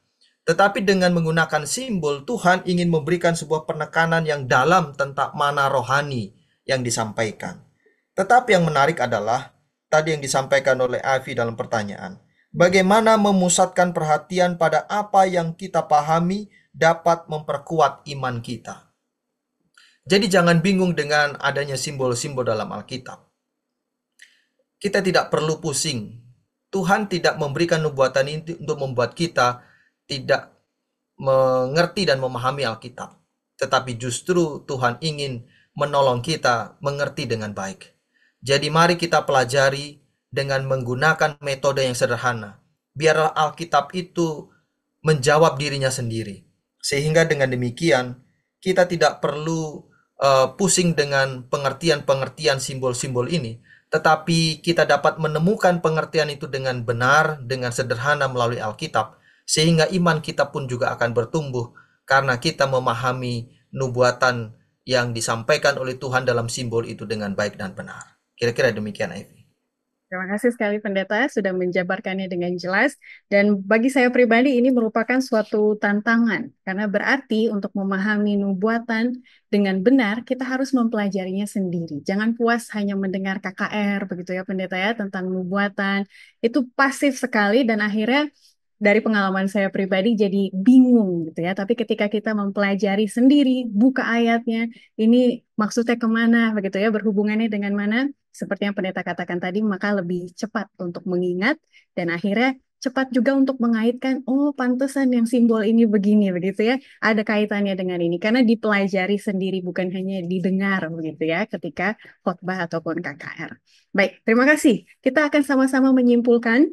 [SPEAKER 2] Tetapi dengan menggunakan simbol, Tuhan ingin memberikan sebuah penekanan yang dalam tentang mana rohani yang disampaikan. Tetapi yang menarik adalah tadi yang disampaikan oleh Avi dalam pertanyaan. Bagaimana memusatkan perhatian pada apa yang kita pahami dapat memperkuat iman kita. Jadi jangan bingung dengan adanya simbol-simbol dalam Alkitab. Kita tidak perlu pusing. Tuhan tidak memberikan nubuatan ini untuk membuat kita tidak mengerti dan memahami Alkitab. Tetapi justru Tuhan ingin menolong kita mengerti dengan baik. Jadi mari kita pelajari dengan menggunakan metode yang sederhana. Biarlah Alkitab itu menjawab dirinya sendiri. Sehingga dengan demikian kita tidak perlu pusing dengan pengertian-pengertian simbol-simbol ini. Tetapi kita dapat menemukan pengertian itu dengan benar, dengan sederhana melalui Alkitab. Sehingga iman kita pun juga akan bertumbuh karena kita memahami nubuatan yang disampaikan oleh Tuhan dalam simbol itu dengan baik dan benar. Kira-kira demikian, Ivy.
[SPEAKER 1] Terima kasih sekali Pendeta sudah menjabarkannya dengan jelas. Dan bagi saya pribadi ini merupakan suatu tantangan. Karena berarti untuk memahami nubuatan dengan benar, kita harus mempelajarinya sendiri. Jangan puas hanya mendengar KKR, begitu ya Pendeta ya, tentang nubuatan. Itu pasif sekali dan akhirnya dari pengalaman saya pribadi jadi bingung gitu ya. Tapi ketika kita mempelajari sendiri, buka ayatnya, ini maksudnya kemana begitu ya, berhubungannya dengan mana, seperti yang Pendeta katakan tadi, maka lebih cepat untuk mengingat dan akhirnya cepat juga untuk mengaitkan, oh pantesan yang simbol ini begini begitu ya, ada kaitannya dengan ini karena dipelajari sendiri bukan hanya didengar begitu ya ketika khotbah ataupun KKR. Baik, terima kasih. Kita akan sama-sama menyimpulkan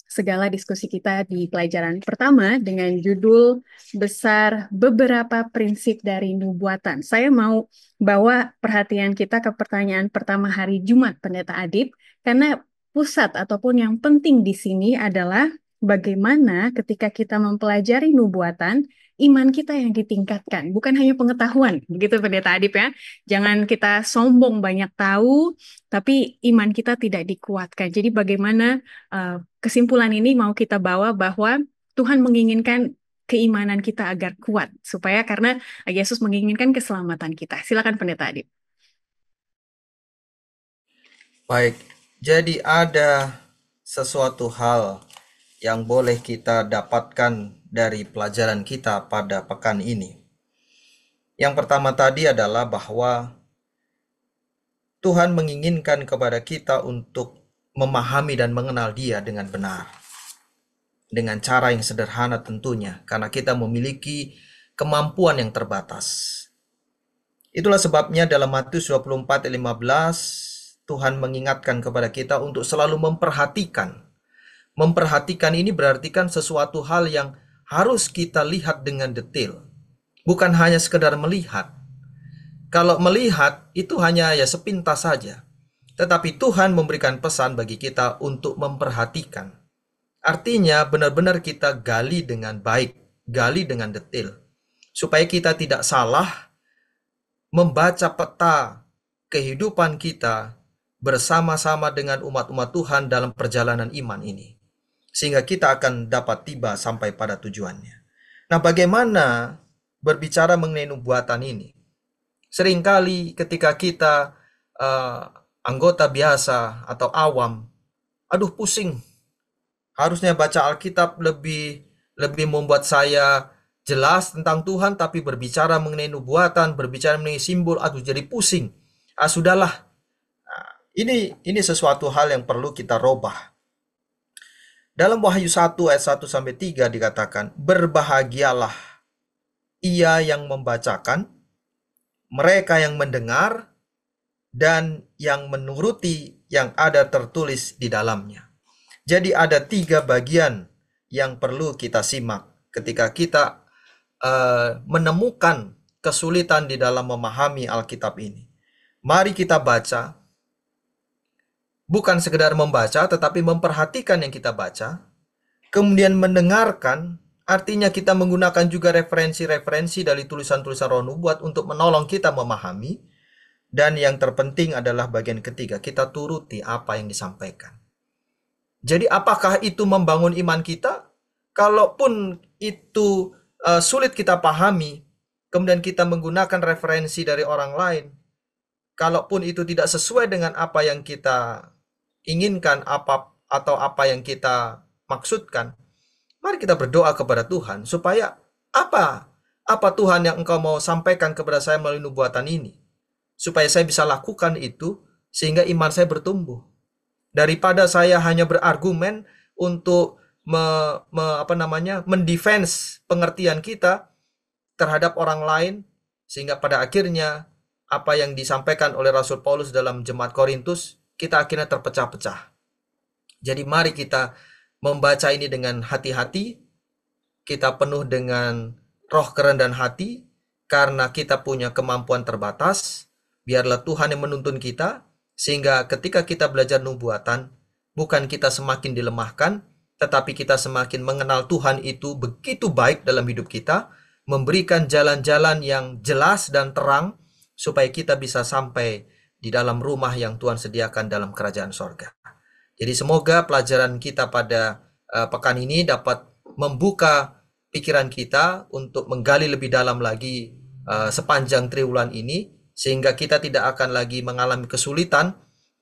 [SPEAKER 1] segala diskusi kita di pelajaran pertama dengan judul besar beberapa prinsip dari nubuatan. Saya mau bawa perhatian kita ke pertanyaan pertama hari Jumat, Pendeta Adib, karena pusat ataupun yang penting di sini adalah bagaimana ketika kita mempelajari nubuatan, iman kita yang ditingkatkan, bukan hanya pengetahuan, begitu Pendeta Adib ya. Jangan kita sombong banyak tahu, tapi iman kita tidak dikuatkan. Jadi bagaimana kesimpulan ini mau kita bawa bahwa Tuhan menginginkan keimanan kita agar kuat, supaya karena Yesus menginginkan keselamatan kita. Silakan Pendeta Adib.
[SPEAKER 2] Baik, jadi ada sesuatu hal yang boleh kita dapatkan dari pelajaran kita pada pekan ini. Yang pertama tadi adalah bahwa Tuhan menginginkan kepada kita untuk memahami dan mengenal Dia dengan benar. Dengan cara yang sederhana tentunya, karena kita memiliki kemampuan yang terbatas. Itulah sebabnya dalam Matius 24 ayat 15, Tuhan mengingatkan kepada kita untuk selalu memperhatikan. Memperhatikan ini berarti kan sesuatu hal yang harus kita lihat dengan detail. Bukan hanya sekedar melihat. Kalau melihat itu hanya ya sepintas saja. Tetapi Tuhan memberikan pesan bagi kita untuk memperhatikan. Artinya benar-benar kita gali dengan baik, gali dengan detail. Supaya kita tidak salah membaca peta kehidupan kita bersama-sama dengan umat-umat Tuhan dalam perjalanan iman ini. Sehingga kita akan dapat tiba sampai pada tujuannya. Nah, bagaimana berbicara mengenai nubuatan ini? Seringkali ketika kita anggota biasa atau awam, aduh pusing. Harusnya baca Alkitab lebih membuat saya jelas tentang Tuhan, tapi berbicara mengenai nubuatan, berbicara mengenai simbol, aduh jadi pusing. Sudahlah. Nah, ini sesuatu hal yang perlu kita robah. Dalam Wahyu 1 ayat 1-3 dikatakan, berbahagialah ia yang membacakan, mereka yang mendengar, dan yang menuruti yang ada tertulis di dalamnya. Jadi ada 3 bagian yang perlu kita simak ketika kita menemukan kesulitan di dalam memahami Alkitab ini. Mari kita baca, bukan sekedar membaca, tetapi memperhatikan yang kita baca, kemudian mendengarkan, artinya kita menggunakan juga referensi-referensi dari tulisan-tulisan Roh Nubuat untuk menolong kita memahami, dan yang terpenting adalah bagian ketiga, kita turuti apa yang disampaikan. Jadi apakah itu membangun iman kita? Kalaupun itu sulit kita pahami, kemudian kita menggunakan referensi dari orang lain, kalaupun itu tidak sesuai dengan apa yang kita inginkan atau apa yang kita maksudkan, mari kita berdoa kepada Tuhan supaya apa Tuhan yang Engkau mau sampaikan kepada saya melalui nubuatan ini, supaya saya bisa lakukan itu sehingga iman saya bertumbuh. Daripada saya hanya berargumen untuk mendefense pengertian kita terhadap orang lain, sehingga pada akhirnya apa yang disampaikan oleh Rasul Paulus dalam jemaat Korintus, kita akhirnya terpecah-pecah. Jadi mari kita membaca ini dengan hati-hati, kita penuh dengan roh kerendahan hati, karena kita punya kemampuan terbatas. Biarlah Tuhan yang menuntun kita, sehingga ketika kita belajar nubuatan, bukan kita semakin dilemahkan, tetapi kita semakin mengenal Tuhan itu begitu baik dalam hidup kita, memberikan jalan-jalan yang jelas dan terang, supaya kita bisa sampai di dalam rumah yang Tuhan sediakan dalam kerajaan sorga. Jadi semoga pelajaran kita pada pekan ini dapat membuka pikiran kita untuk menggali lebih dalam lagi sepanjang triwulan ini, sehingga kita tidak akan lagi mengalami kesulitan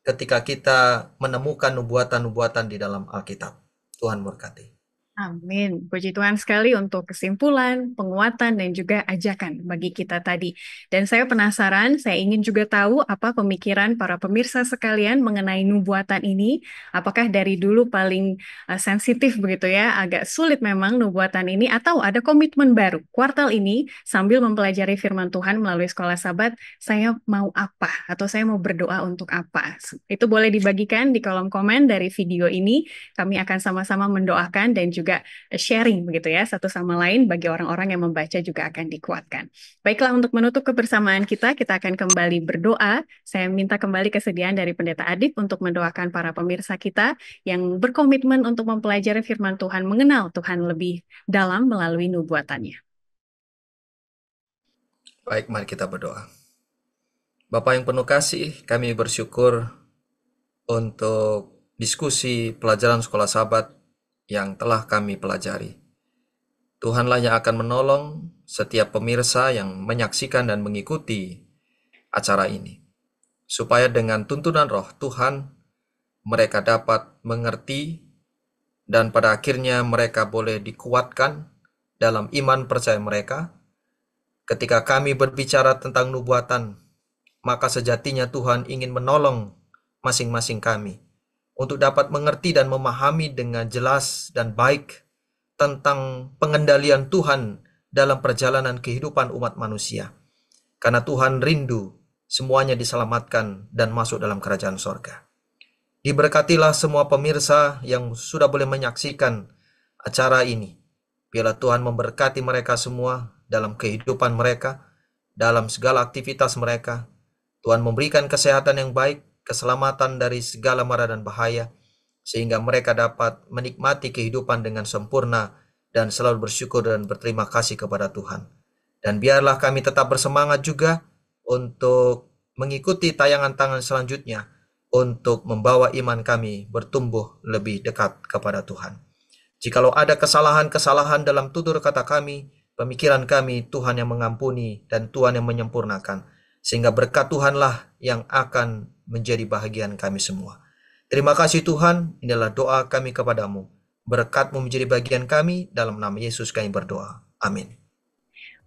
[SPEAKER 2] ketika kita menemukan nubuatan-nubuatan di dalam Alkitab. Tuhan berkati.
[SPEAKER 1] Amin. Puji Tuhan sekali untuk kesimpulan, penguatan, dan juga ajakan bagi kita tadi. Dan saya penasaran, saya ingin juga tahu apa pemikiran para pemirsa sekalian mengenai nubuatan ini. Apakah dari dulu paling sensitif begitu ya, agak sulit memang nubuatan ini, atau ada komitmen baru kuartal ini sambil mempelajari firman Tuhan melalui Sekolah Sabat, saya mau apa atau saya mau berdoa untuk apa? Itu boleh dibagikan di kolom komen dari video ini. Kami akan sama-sama mendoakan dan juga sharing begitu ya satu sama lain, bagi orang-orang yang membaca juga akan dikuatkan. Baiklah, untuk menutup kebersamaan kita akan kembali berdoa. Saya minta kembali kesediaan dari Pendeta Adib untuk mendoakan para pemirsa kita yang berkomitmen untuk mempelajari firman Tuhan, mengenal Tuhan lebih dalam melalui nubuatannya.
[SPEAKER 2] Baik, mari kita berdoa. Bapa yang penuh kasih, kami bersyukur untuk diskusi pelajaran Sekolah Sabat yang telah kami pelajari. Tuhanlah yang akan menolong setiap pemirsa yang menyaksikan dan mengikuti acara ini, supaya dengan tuntunan Roh Tuhan mereka dapat mengerti dan pada akhirnya mereka boleh dikuatkan dalam iman percaya mereka. Ketika kami berbicara tentang nubuatan, maka sejatinya Tuhan ingin menolong masing-masing kami untuk dapat mengerti dan memahami dengan jelas dan baik tentang pengendalian Tuhan dalam perjalanan kehidupan umat manusia. Karena Tuhan rindu semuanya diselamatkan dan masuk dalam kerajaan sorga. Diberkatilah semua pemirsa yang sudah boleh menyaksikan acara ini. Biarlah Tuhan memberkati mereka semua dalam kehidupan mereka, dalam segala aktivitas mereka. Tuhan memberikan kesehatan yang baik, keselamatan dari segala mara dan bahaya, sehingga mereka dapat menikmati kehidupan dengan sempurna dan selalu bersyukur dan berterima kasih kepada Tuhan. Dan biarlah kami tetap bersemangat juga untuk mengikuti tayangan-tayangan selanjutnya untuk membawa iman kami bertumbuh lebih dekat kepada Tuhan. Jikalau ada kesalahan-kesalahan dalam tutur kata kami, pemikiran kami, Tuhan yang mengampuni dan Tuhan yang menyempurnakan, sehingga berkat Tuhanlah yang akan menjadi bahagian kami semua. Terima kasih Tuhan, inilah doa kami kepadamu. Berkat-Mu menjadi bagian kami, dalam nama Yesus kami berdoa. Amin.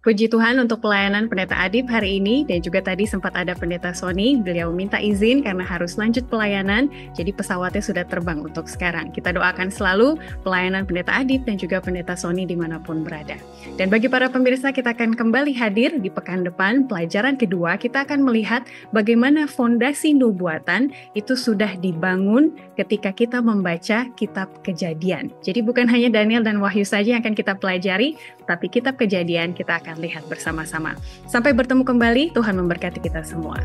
[SPEAKER 1] Puji Tuhan untuk pelayanan Pendeta Adib hari ini, dan juga tadi sempat ada Pendeta Sony, beliau minta izin karena harus lanjut pelayanan, jadi pesawatnya sudah terbang untuk sekarang. Kita doakan selalu pelayanan Pendeta Adib dan juga Pendeta Sony dimanapun berada. Dan bagi para pemirsa, kita akan kembali hadir di pekan depan. Pelajaran kedua, kita akan melihat bagaimana fondasi nubuatan itu sudah dibangun ketika kita membaca kitab Kejadian. Jadi bukan hanya Daniel dan Wahyu saja yang akan kita pelajari, tapi kitab Kejadian kita akan lihat bersama-sama. Sampai bertemu kembali, Tuhan memberkati kita semua.